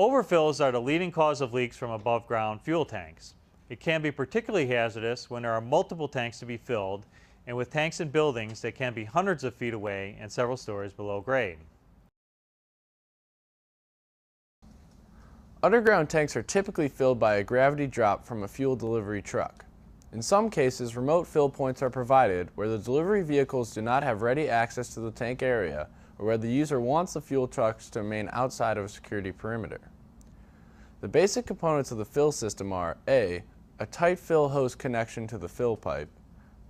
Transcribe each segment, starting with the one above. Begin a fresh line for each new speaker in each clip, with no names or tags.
Overfills are the leading cause of leaks from above ground fuel tanks. It can be particularly hazardous when there are multiple tanks to be filled and with tanks in buildings that can be hundreds of feet away and several stories below grade.
Underground tanks are typically filled by a gravity drop from a fuel delivery truck. In some cases, remote fill points are provided where the delivery vehicles do not have ready access to the tank area or where the user wants the fuel trucks to remain outside of a security perimeter. The basic components of the fill system are A. A tight fill hose connection to the fill pipe,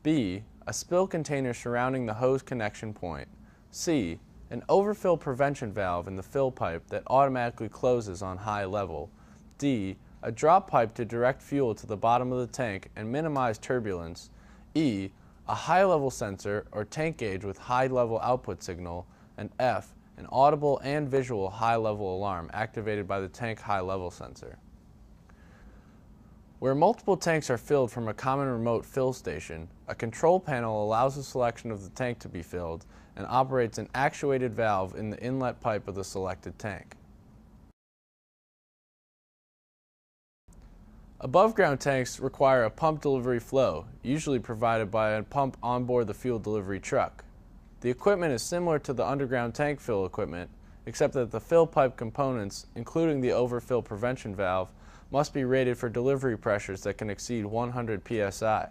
B. A spill container surrounding the hose connection point, C. An overfill prevention valve in the fill pipe that automatically closes on high level, D. A drop pipe to direct fuel to the bottom of the tank and minimize turbulence, E. A high-level sensor or tank gauge with high-level output signal, and F. An audible and visual high-level alarm activated by the tank high-level sensor. Where multiple tanks are filled from a common remote fill station, a control panel allows the selection of the tank to be filled and operates an actuated valve in the inlet pipe of the selected tank. Above-ground tanks require a pump delivery flow, usually provided by a pump onboard the fuel delivery truck. The equipment is similar to the underground tank fill equipment, except that the fill pipe components, including the overfill prevention valve, must be rated for delivery pressures that can exceed 100 psi.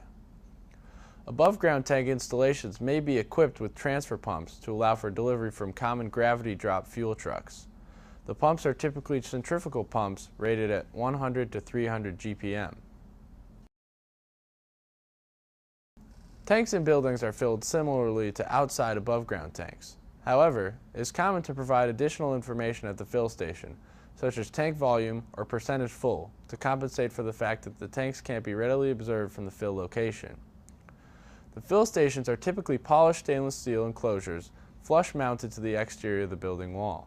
Above-ground tank installations may be equipped with transfer pumps to allow for delivery from common gravity drop fuel trucks. The pumps are typically centrifugal pumps rated at 100 to 300 GPM. Tanks in buildings are filled similarly to outside above-ground tanks. However, it is common to provide additional information at the fill station, such as tank volume or percentage full, to compensate for the fact that the tanks can't be readily observed from the fill location. The fill stations are typically polished stainless steel enclosures flush mounted to the exterior of the building wall.